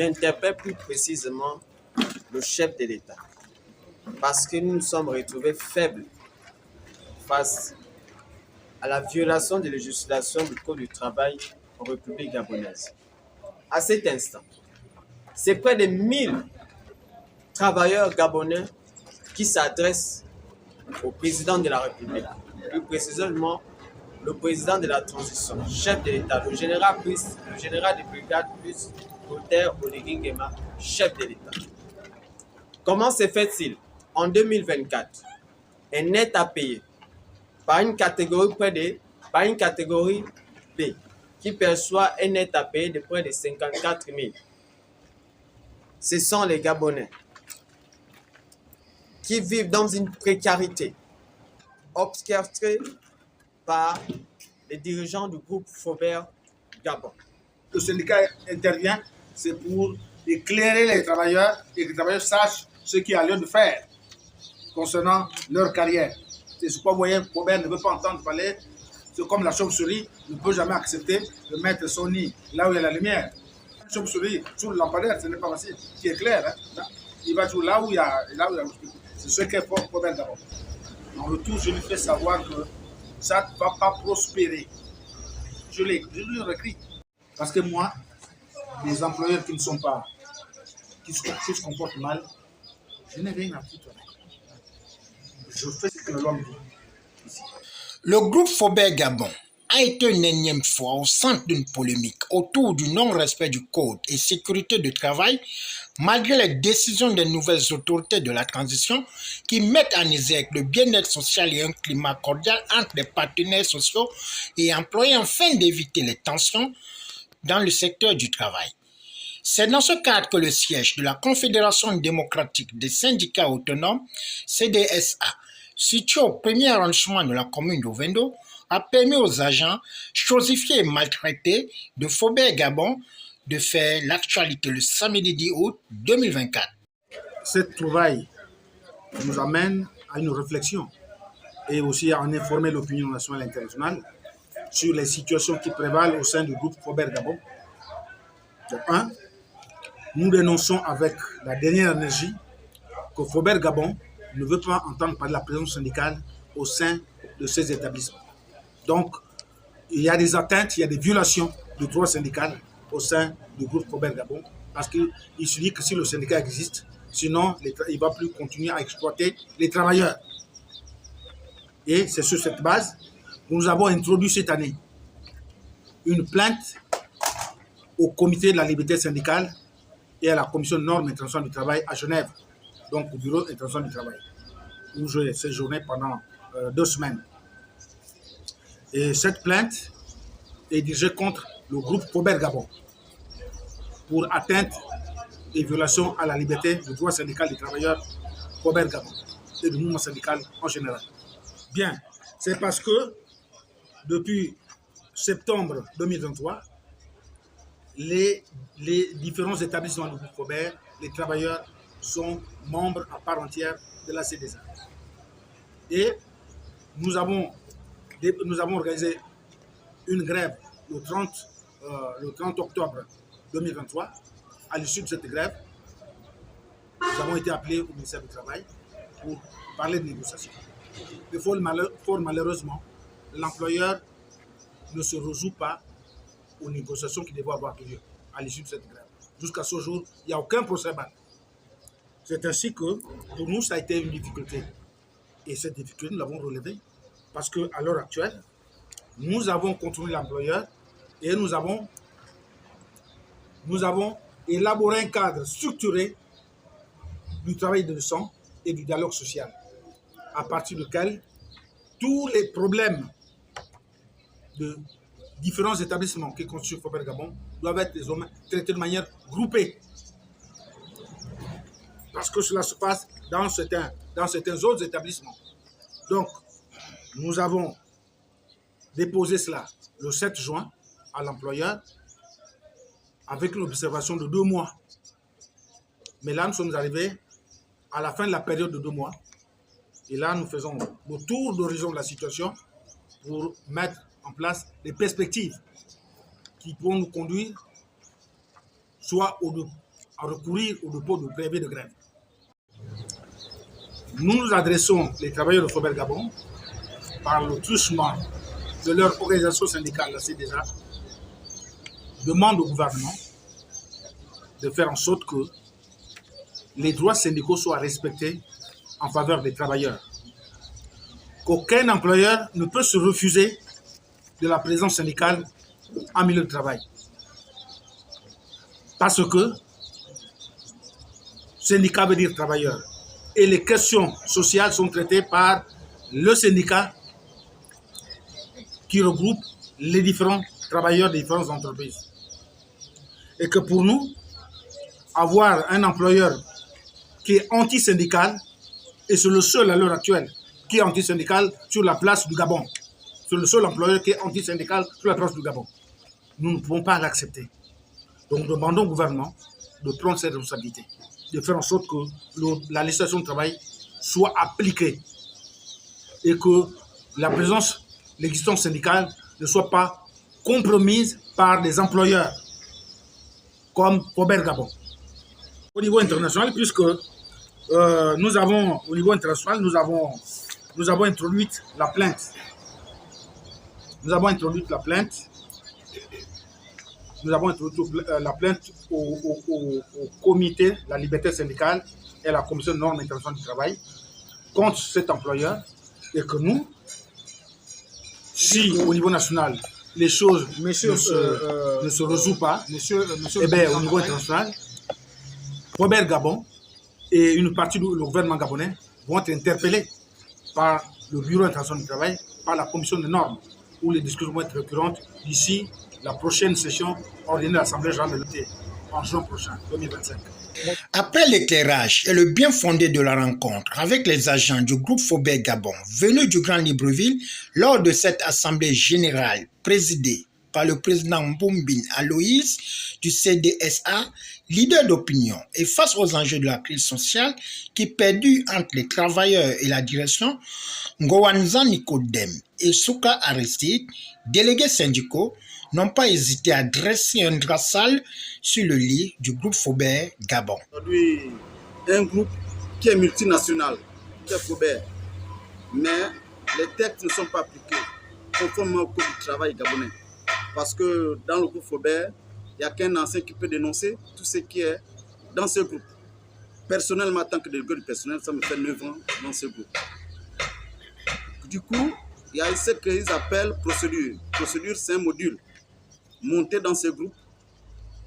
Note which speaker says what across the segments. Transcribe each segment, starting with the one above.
Speaker 1: j'interpelle plus précisément le chef de l'État parce que nous nous sommes retrouvés faibles face à la violation de la législation du Code du travail en République gabonaise. À cet instant, c'est près de 1000 travailleurs gabonais qui s'adressent au président de la République, plus précisément le président de la transition, chef de l'État, le général de brigade plus Luther Oligui Nguema, chef de l'État. Comment se fait-il en 2024 un net à payer par une catégorie B qui perçoit un net à payer de près de 54 000? Ce sont les Gabonais qui vivent dans une précarité orchestrée par les dirigeants du groupe Faubert Gabon.
Speaker 2: Le syndicat intervient, c'est pour éclairer les travailleurs et que les travailleurs sachent ce qu'il y a lieu de faire concernant leur carrière. C'est ce que vous voyez, Faubert ne veut pas entendre parler. C'est comme la chauve-souris ne peut jamais accepter de mettre son nid là où il y a la lumière. La chauve-souris sous le lampadaire, ce n'est pas facile, qui est clair. Hein? Il va toujours là où il y a. C'est ce qu'est Faubert Gabon. En retour, je lui fais savoir que ça ne va pas prospérer. Je lui écris. Parce que moi, les employeurs qui se comportent mal, je n'ai rien à foutre. Je fais ce que l'homme dit.
Speaker 3: Le groupe Faubert Gabon a été une énième fois au centre d'une polémique autour du non-respect du code et sécurité du travail, malgré les décisions des nouvelles autorités de la transition qui mettent en exergue le bien-être social et un climat cordial entre les partenaires sociaux et employés afin d'éviter les tensions dans le secteur du travail. C'est dans ce cadre que le siège de la Confédération démocratique des syndicats autonomes, CDSA, situé au premier arrondissement de la commune d'Ovendo, a permis aux agents chosifiés et maltraités de Faubert Gabon de faire l'actualité le samedi 10 août 2024.
Speaker 2: Cette trouvaille nous amène à une réflexion et aussi à en informer l'opinion nationale et internationale sur les situations qui prévalent au sein du groupe Faubert Gabon. Donc, nous dénonçons avec la dernière énergie que Faubert Gabon ne veut pas entendre parler de la présence syndicale au sein de ces établissements. Donc, il y a des atteintes, il y a des violations du droit syndical au sein du groupe Faubert Gabon, parce qu'il se dit que si le syndicat existe, sinon il ne va plus continuer à exploiter les travailleurs. Et c'est sur cette base que nous avons introduit cette année une plainte au comité de la liberté syndicale et à la commission de normes internationales du travail à Genève, donc au bureau international du travail, où j'ai séjourné pendant 2 semaines. Et cette plainte est dirigée contre le groupe Faubert Gabon pour atteinte et violation à la liberté du droit syndical des travailleurs Faubert Gabon et du mouvement syndical en général. Bien, c'est parce que depuis septembre 2023, les différents établissements du groupe Faubert, les travailleurs sont membres à part entière de la CDSA. Et nous avons organisé une grève le 30 octobre 2023. À l'issue de cette grève, nous avons été appelés au ministère du Travail pour parler de négociations. Mais fort malheureusement, l'employeur ne se résout pas aux négociations qui devaient avoir lieu à l'issue de cette grève. Jusqu'à ce jour, il n'y a aucun procès-verbal. C'est ainsi que, pour nous, ça a été une difficulté. Et cette difficulté, nous l'avons relevée parce qu'à l'heure actuelle, nous avons contrôlé l'employeur et nous avons élaboré un cadre structuré du travail de leçon et du dialogue social, à partir duquel tous les problèmes de différents établissements qui constituent Faubert Gabon doivent être traités de manière groupée. Parce que cela se passe dans certains autres établissements. Donc, nous avons déposé cela le 7 juin à l'employeur avec l'observation de 2 mois. Mais là, nous sommes arrivés à la fin de la période de 2 mois. Et là, nous faisons le tour d'horizon de la situation pour mettre en place des perspectives qui pourront nous conduire soit à recourir au dépôt de préavis de grève. Nous nous adressons, les travailleurs de Fobert Gabon, par le truchement de leur organisation syndicale, la CDA, demande au gouvernement de faire en sorte que les droits syndicaux soient respectés en faveur des travailleurs. Qu'aucun employeur ne peut se refuser de la présence syndicale en milieu de travail. Parce que syndicat veut dire travailleur. Et les questions sociales sont traitées par le syndicat qui regroupe les différents travailleurs des différentes entreprises. Et que pour nous, avoir un employeur qui est anti-syndical, et c'est le seul à l'heure actuelle qui est anti-syndical sur la place du Gabon. C'est le seul employeur qui est anti-syndical sur la place du Gabon. Nous ne pouvons pas l'accepter. Donc nous demandons au gouvernement de prendre cette responsabilité, de faire en sorte que la législation de travail soit appliquée et que la présence, l'existence syndicale ne soit pas compromise par des employeurs comme Fobert Gabon. Au niveau international, puisque nous avons introduit la plainte. Nous avons introduit la plainte au comité de la liberté syndicale et à la commission de normes internationales du travail contre cet employeur, et que nous, si au niveau national les choses ne se résolvent pas, eh bien, au niveau international, Fobert Gabon et une partie du gouvernement gabonais vont être interpellés par le Bureau international du travail, par la commission de normes, où les discussions vont être récurrentes d'ici la prochaine session ordinaire de l'Assemblée générale de l'UT en juin prochain, 2025.
Speaker 3: Après l'éclairage et le bien fondé de la rencontre avec les agents du groupe Fobert Gabon venus du Grand Libreville lors de cette assemblée générale présidée par le président Mboumbine Aloïs du CDSA, leader d'opinion, et face aux enjeux de la crise sociale qui perdure entre les travailleurs et la direction, Ngowanza Nicodème et Souka Aristide, délégués syndicaux, n'ont pas hésité à dresser un drap sale sur le lit du groupe Fobert Gabon.
Speaker 4: Aujourd'hui, un groupe qui est multinational, qui est Fobert, mais les textes ne sont pas appliqués conformément au code du travail gabonais. Parce que dans le groupe Fobert, il n'y a qu'un ancien qui peut dénoncer tout ce qui est dans ce groupe. Personnellement, en tant que délégué du personnel, ça me fait 9 ans dans ce groupe. Du coup, il y a ce qu'ils appellent procédure. Procédure, c'est un module monté dans ce groupe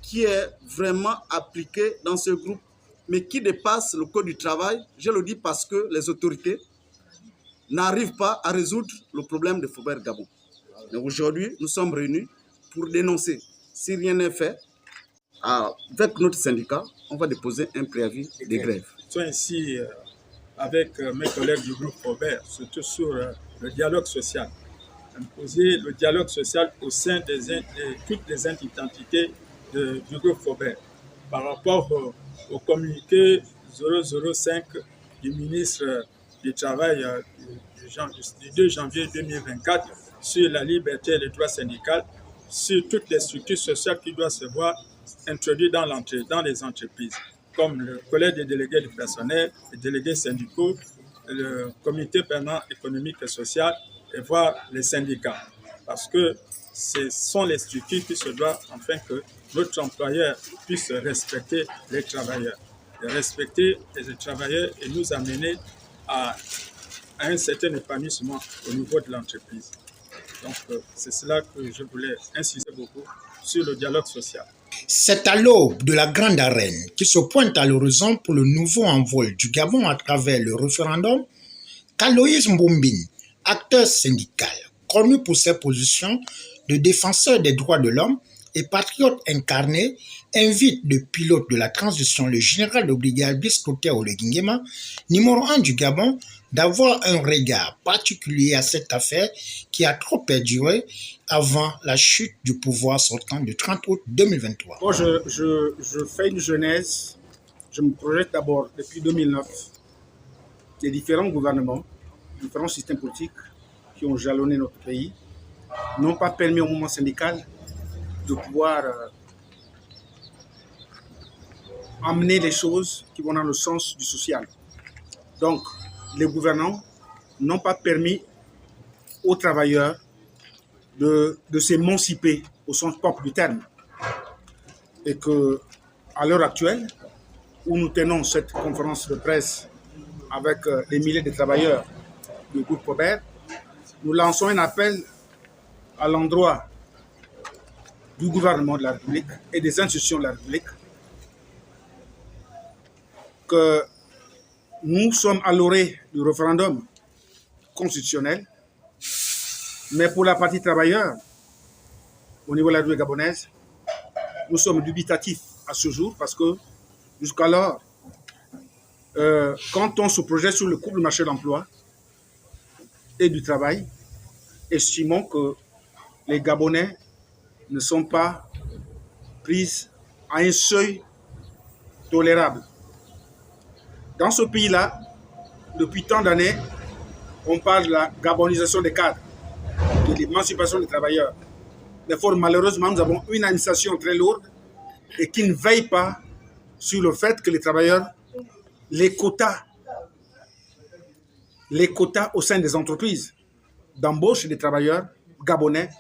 Speaker 4: qui est vraiment appliqué dans ce groupe, mais qui dépasse le code du travail. Je le dis parce que les autorités n'arrivent pas à résoudre le problème de Fobert Gabon. Mais aujourd'hui, nous sommes réunis pour dénoncer. Si rien n'est fait, avec notre syndicat, on va déposer un préavis de grève.
Speaker 5: Nous sommes ici avec mes collègues du groupe Fobert, surtout sur le dialogue social. Imposer le dialogue social au sein de toutes les identités du groupe Fobert. Par rapport au communiqué 005 du ministre du Travail du 2 janvier 2024 sur la liberté et les droits syndicaux, sur toutes les structures sociales qui doivent se voir introduites dans les entreprises, comme le collège des délégués du personnel, les délégués syndicaux, le comité permanent économique et social, et voir les syndicats. Parce que ce sont les structures qui se doivent, afin que notre employeur puisse respecter les travailleurs. Respecter les travailleurs et nous amener à un certain épanouissement au niveau de l'entreprise. Donc, c'est cela que je voulais insister beaucoup sur le dialogue social.
Speaker 3: C'est à l'aube de la grande arène qui se pointe à l'horizon pour le nouveau envol du Gabon à travers le référendum qu'Aloïs Mboumbine, acteur syndical, connu pour ses positions de défenseur des droits de l'homme et patriote incarné, invite le pilote de la transition, le général de brigade Brice Clotaire Olegui-Nguema, numéro 1 du Gabon, d'avoir un regard particulier à cette affaire qui a trop perduré avant la chute du pouvoir sortant du 30 août 2023.
Speaker 2: Moi, je fais une genèse, je me projette d'abord depuis 2009, les différents gouvernements, différents systèmes politiques qui ont jalonné notre pays n'ont pas permis au mouvement syndical de pouvoir amener les choses qui vont dans le sens du social. Donc, les gouvernants n'ont pas permis aux travailleurs de s'émanciper au sens propre du terme. Et que, à l'heure actuelle, où nous tenons cette conférence de presse avec des milliers de travailleurs du groupe Fober, nous lançons un appel à l'endroit du gouvernement de la République et des institutions de la République que nous sommes à l'orée du référendum constitutionnel, mais pour la partie travailleur, au niveau de la République gabonaise, nous sommes dubitatifs à ce jour parce que jusqu'alors, quand on se projette sur le coût du marché de l'emploi et du travail, estimons que les Gabonais ne sont pas pris à un seuil tolérable. Dans ce pays-là, depuis tant d'années, on parle de la gabonisation des cadres, de l'émancipation des travailleurs. Mais fort malheureusement, nous avons une administration très lourde et qui ne veille pas sur le fait que les travailleurs, les quotas au sein des entreprises d'embauche des travailleurs gabonais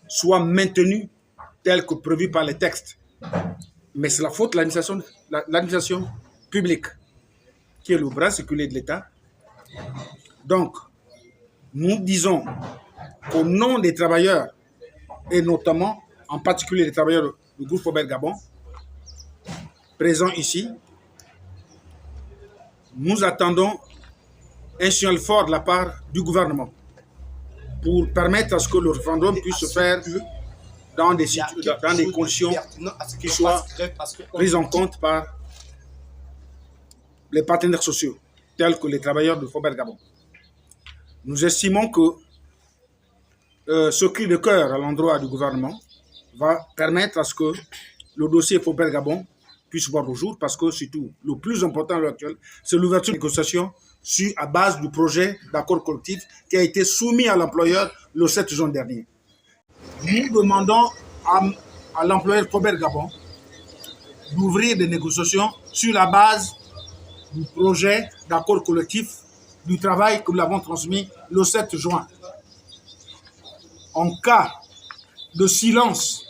Speaker 2: soient maintenus tels que prévus par les textes. Mais c'est la faute de l'administration publique, qui est le bras séculaire de l'État. Donc, nous disons qu'au nom des travailleurs, et notamment, en particulier les travailleurs du groupe Fober Gabon, présents ici, nous attendons un signal fort de la part du gouvernement pour permettre à ce que le référendum puisse se faire dans des conditions qui soient prises en compte par les partenaires sociaux, tels que les travailleurs de Fober Gabon. Nous estimons que ce cri de cœur à l'endroit du gouvernement va permettre à ce que le dossier Fober Gabon puisse voir le jour, parce que surtout, le plus important à l'heure actuelle, c'est l'ouverture des négociations à base du projet d'accord collectif qui a été soumis à l'employeur le 7 juin dernier. Nous demandons à l'employeur Fober Gabon d'ouvrir des négociations sur la base du projet d'accord collectif du travail que nous avons transmis le 7 juin. En cas de silence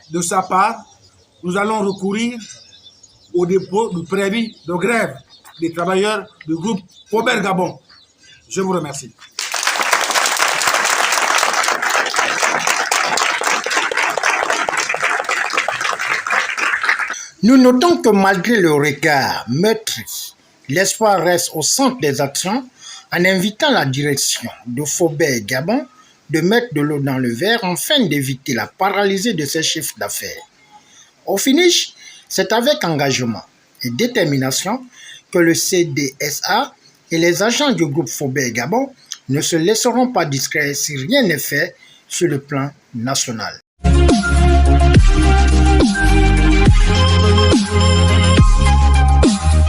Speaker 2: de sa part, nous allons recourir au dépôt du préavis de grève des travailleurs du groupe Fober Gabon. Je vous remercie.
Speaker 3: Nous notons que malgré le regard meurtri, l'espoir reste au centre des actions en invitant la direction de Fober Gabon de mettre de l'eau dans le verre afin d'éviter la paralysie de ses chiffres d'affaires. Au finish, c'est avec engagement et détermination que le CDSA et les agents du groupe Fober Gabon ne se laisseront pas distraire si rien n'est fait sur le plan national.